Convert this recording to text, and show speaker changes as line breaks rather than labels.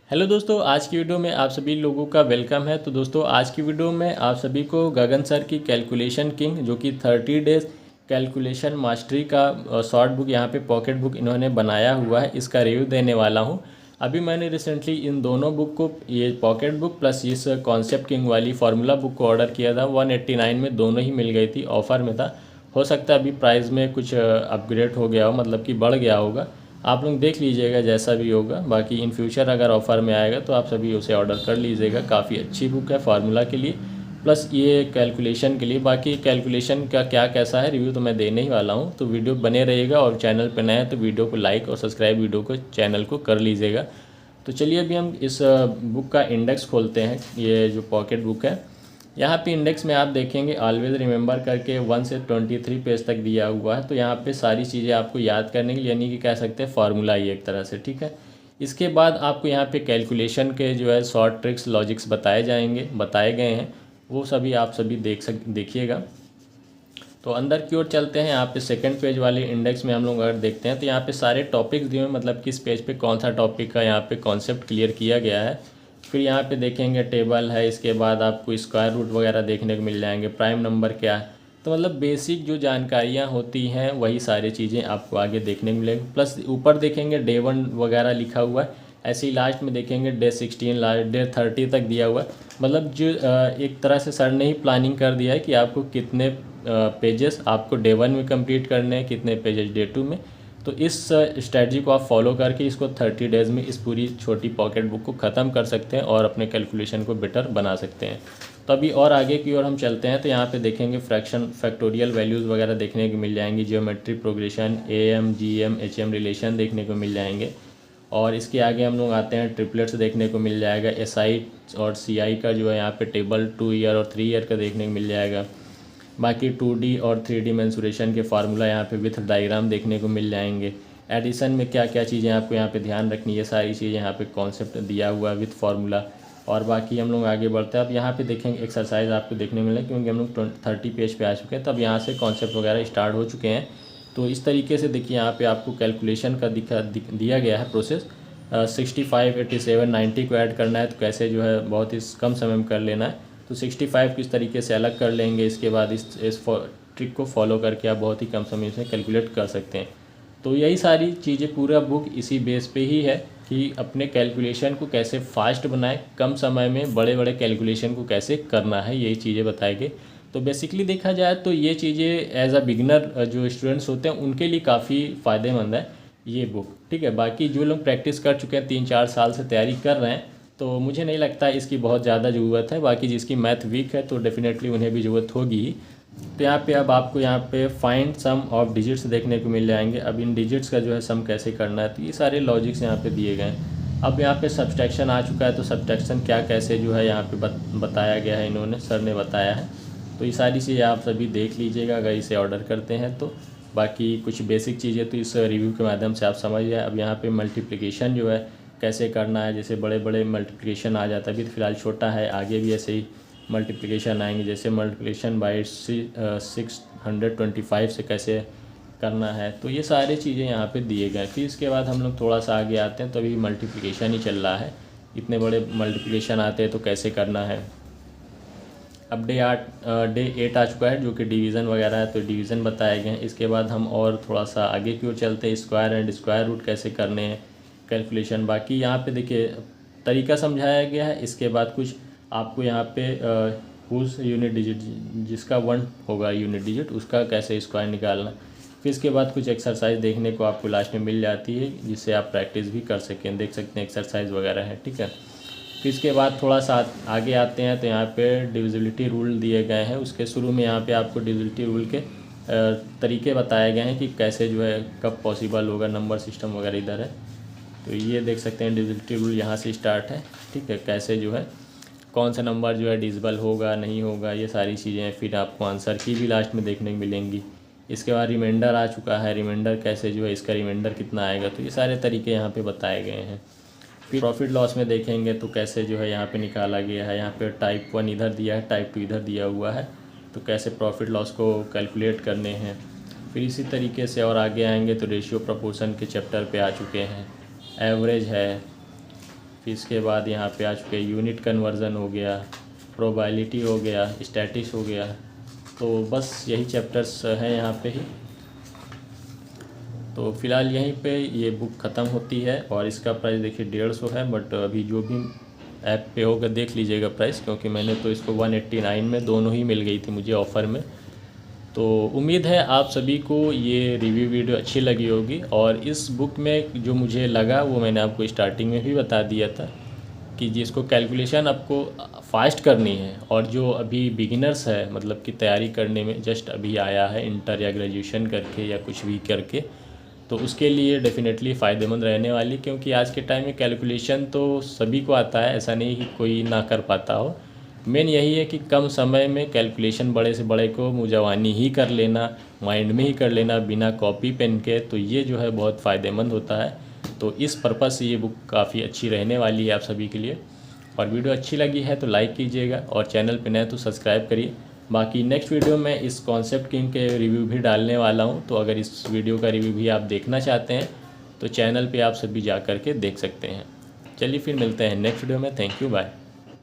Hello दोस्तों, आज की वीडियो में आप सभी लोगों का वेलकम है। तो दोस्तों, आज की वीडियो में आप सभी को गगन सर की कैलकुलेशन किंग जो कि 30 डेज कैलकुलेशन मास्टरी का शॉर्ट बुक, यहाँ पे पॉकेट बुक इन्होंने बनाया हुआ है, इसका रिव्यू देने वाला हूँ। अभी मैंने रिसेंटली इन दोनों बुक को, ये पॉकेट बुक प्लस इस कॉन्सेप्ट किंग वाली फार्मूला बुक को ऑर्डर किया था। 189 में दोनों ही मिल गई थी, ऑफ़र में था। हो सकता है अभी प्राइस में कुछ अपग्रेड हो गया हो, मतलब कि बढ़ गया होगा। आप लोग देख लीजिएगा जैसा भी होगा। बाकी इन फ्यूचर अगर ऑफ़र में आएगा तो आप सभी उसे ऑर्डर कर लीजिएगा। काफ़ी अच्छी बुक है फार्मूला के लिए प्लस ये कैलकुलेशन के लिए। बाकी कैलकुलेशन का क्या कैसा है रिव्यू तो मैं देने ही वाला हूँ, तो वीडियो बने रहिएगा। और चैनल पर नए हैं तो वीडियो को लाइक और सब्सक्राइब वीडियो को चैनल को कर लीजिएगा। तो चलिए अभी हम इस बुक का इंडेक्स खोलते हैं। ये जो पॉकेट बुक है, यहाँ पे इंडेक्स में आप देखेंगे ऑलवेज रिमेंबर करके 1 से 23 पेज तक दिया हुआ है। तो यहाँ पे सारी चीज़ें आपको याद करने के लिए, यानी कि कह सकते हैं फार्मूला ही एक तरह से, ठीक है। इसके बाद आपको यहाँ पे कैलकुलेशन के जो है शॉर्ट ट्रिक्स लॉजिक्स बताए गए हैं, वो सभी आप सभी देखिएगा। तो अंदर की ओर चलते हैं। यहाँ पे सेकंड पेज वाले इंडेक्स में हम लोग अगर देखते हैं तो यहाँ पे सारे टॉपिक्स दिए हुए, मतलब किस पेज पे कौन सा टॉपिक का यहाँ पे कॉन्सेप्ट क्लियर किया गया है। फिर यहाँ पे देखेंगे टेबल है, इसके बाद आपको स्क्वायर रूट वगैरह देखने को मिल जाएंगे, प्राइम नंबर क्या है। तो मतलब बेसिक जो जानकारियाँ होती हैं वही सारी चीज़ें आपको आगे देखने को मिलेंगी। प्लस ऊपर देखेंगे डे 1 वगैरह लिखा हुआ है। ऐसे ही लास्ट में देखेंगे डे 16, लास्ट डे 30 तक दिया हुआ है। मतलब जो एक तरह से सर ने ही प्लानिंग कर दिया है कि आपको कितने पेजेस आपको डे 1 में कंप्लीट करने हैं, कितने पेजेस डे 2 में। तो इस स्ट्रेटजी को आप फॉलो करके इसको 30 डेज़ में इस पूरी छोटी पॉकेट बुक को ख़त्म कर सकते हैं और अपने कैलकुलेशन को बेटर बना सकते हैं। तो अभी और आगे की ओर हम चलते हैं। तो यहाँ पे देखेंगे फ्रैक्शन, फैक्टोरियल वैल्यूज़ वगैरह देखने को मिल जाएंगी, geometry progression, M G M H M relation देखने को मिल जाएंगे। और इसके आगे हम लोग आते हैं ट्रिपलेट्स देखने को मिल जाएगा, एसआई और सीआई का जो है यहाँ पे टेबल 2 ईयर और 3 ईयर का देखने को मिल जाएगा। बाकी 2D और 3D मेंसुरेशन के फार्मूला यहाँ पे विथ डायग्राम देखने को मिल जाएंगे। एडिशन में क्या क्या चीज़ें आपको यहाँ पे ध्यान रखनी है, सारी चीज़ें यहाँ पे कॉन्सेप्ट दिया हुआ है विथ फार्मूला। और बाकी हम लोग आगे बढ़ते हैं। अब यहाँ पे देखेंगे एक्सरसाइज आपको देखने को मिले, क्योंकि हम लोग 30 पेज पे आ चुके हैं, तब यहाँ से कॉन्सेप्ट वगैरह स्टार्ट हो चुके हैं। तो इस तरीके से देखिए यहाँ पे आपको कैलकुलेशन का दिया गया है प्रोसेस। 65, 87, 90 को ऐड करना है तो कैसे जो है बहुत ही कम समय में कर लेना है। तो 65 किस तरीके से अलग कर लेंगे, इसके बाद इस ट्रिक को फॉलो करके आप बहुत ही कम समय में कैलकुलेट कर सकते हैं। तो यही सारी चीज़ें, पूरा बुक इसी बेस पे ही है कि अपने कैलकुलेशन को कैसे फास्ट बनाएं, कम समय में बड़े बड़े कैलकुलेशन को कैसे करना है, यही चीज़ें बताएंगे। तो बेसिकली देखा जाए तो ये चीज़ें एज अ बिगनर जो स्टूडेंट्स होते हैं उनके लिए काफ़ी फ़ायदेमंद है ये बुक, ठीक है। बाकी जो लोग प्रैक्टिस कर चुके हैं, 3-4 साल से तैयारी कर रहे हैं, तो मुझे नहीं लगता इसकी बहुत ज़्यादा ज़रूरत है। बाकी जिसकी मैथ वीक है तो डेफिनेटली उन्हें भी ज़रूरत होगी ही। तो यहाँ पे अब आपको यहाँ पे फाइंड सम ऑफ डिजिट्स देखने को मिल जाएंगे। अब इन डिजिट्स का जो है सम कैसे करना है, तो ये सारे लॉजिक्स यहाँ पे दिए गए हैं। अब यहाँ पे सब्सट्रैक्शन आ चुका है, तो सब्सट्रैक्शन क्या कैसे जो है यहाँ पे बताया गया है, इन्होंने सर ने बताया है। तो ये सारी चीज़ें आप सभी देख लीजिएगा अगर इसे ऑर्डर करते हैं तो। बाकी कुछ बेसिक चीज़ें तो इस रिव्यू के माध्यम से आप समझ जाए। अब यहाँ पे मल्टीप्लिकेशन जो है कैसे करना है, जैसे बड़े बड़े मल्टीप्लिकेशन आ जाता है, अभी तो फिलहाल छोटा है, आगे भी ऐसे ही मल्टीप्लिकेशन आएंगे। जैसे मल्टीप्लिकेशन बाई 625 से कैसे करना है, तो ये सारी चीज़ें यहाँ पे दिए गए। फिर इसके बाद हम लोग थोड़ा सा आगे आते हैं, तो अभी मल्टीप्लिकेशन ही चल रहा है, इतने बड़े मल्टीप्लिकेशन आते हैं तो कैसे करना है। अब डे 8 आ चुका है जो कि डिवीज़न वगैरह है, तो डिवीज़न बताए गए हैं। इसके बाद हम और थोड़ा सा आगे की ओर चलते हैं, स्क्वायर एंड स्क्वायर रूट कैसे करने हैं कैलकुलेशन। बाकी यहाँ पे देखिए तरीका समझाया गया है। इसके बाद कुछ आपको यहाँ पे हुज यूनिट डिजिट, जिसका 1 होगा यूनिट डिजिट, उसका कैसे स्क्वायर निकालना। फिर इसके बाद कुछ एक्सरसाइज देखने को आपको लास्ट में मिल जाती है, जिससे आप प्रैक्टिस भी कर सकें, देख सकते हैं एक्सरसाइज वगैरह है, ठीक है। फिर इसके बाद थोड़ा सा आगे आते हैं, तो यहाँ पे डिविजिबिलिटी रूल दिए गए हैं। उसके शुरू में यहाँ पे आपको डिविजिबिलिटी रूल के तरीके बताए गए हैं कि कैसे जो है कब पॉसिबल होगा, नंबर सिस्टम वगैरह इधर है। तो ये देख सकते हैं डिविजिबिलिटी रूल यहाँ से स्टार्ट है, ठीक है। कैसे जो है कौन सा नंबर जो है डिविजिबल होगा नहीं होगा, ये सारी चीज़ें हैं। फिर आपको आंसर की भी लास्ट में देखने को मिलेंगी। इसके बाद रिमाइंडर आ चुका है, रिमाइंडर कैसे जो है इसका रिमाइंडर कितना आएगा, तो ये सारे तरीके यहाँ पे बताए गए हैं। फिर प्रॉफिट लॉस में देखेंगे तो कैसे जो है यहाँ पे निकाला गया है। यहाँ पे टाइप 1 इधर दिया है, टाइप 2 इधर दिया हुआ है, तो कैसे प्रॉफिट लॉस को कैलकुलेट करने हैं। फिर इसी तरीके से और आगे आएंगे तो रेशियो प्रोपोर्शन के चैप्टर पे आ चुके हैं, एवरेज है। फिर इसके बाद यहाँ पे आ चुके यूनिट कन्वर्जन हो गया, प्रोबेबिलिटी हो गया, स्टैटिक्स हो गया। तो बस यही चैप्टर्स हैं यहाँ पे ही। तो फ़िलहाल यहीं पे ये बुक ख़त्म होती है और इसका प्राइस देखिए 150 है। बट अभी जो भी ऐप पे होगा देख लीजिएगा प्राइस, क्योंकि मैंने तो इसको 189 में दोनों ही मिल गई थी मुझे ऑफ़र में। तो उम्मीद है आप सभी को ये रिव्यू वीडियो अच्छी लगी होगी। और इस बुक में जो मुझे लगा वो मैंने आपको स्टार्टिंग में भी बता दिया था कि जिसको कैलकुलेशन आपको फास्ट करनी है और जो अभी बिगिनर्स है, मतलब कि तैयारी करने में जस्ट अभी आया है इंटर या ग्रेजुएशन करके या कुछ भी करके, तो उसके लिए डेफ़िनेटली फ़ायदेमंद रहने वाली। क्योंकि आज के टाइम में कैलकुलेशन तो सभी को आता है, ऐसा नहीं कि कोई ना कर पाता हो। मेन यही है कि कम समय में कैलकुलेशन बड़े से बड़े को मुंजवानी ही कर लेना, माइंड में ही कर लेना बिना कॉपी पेन के, तो ये जो है बहुत फ़ायदेमंद होता है। तो इस पर्पज़ से ये बुक काफ़ी अच्छी रहने वाली है आप सभी के लिए। और वीडियो अच्छी लगी है तो लाइक कीजिएगा और चैनल पे नए तो सब्सक्राइब करिए। बाकी नेक्स्ट वीडियो में इस कॉन्सेप्ट किंग के रिव्यू भी डालने वाला हूँ, तो अगर इस वीडियो का रिव्यू भी आप देखना चाहते हैं तो चैनल पे आप सभी जा कर के देख सकते हैं। चलिए फिर मिलते हैं नेक्स्ट वीडियो में। Thank you, bye.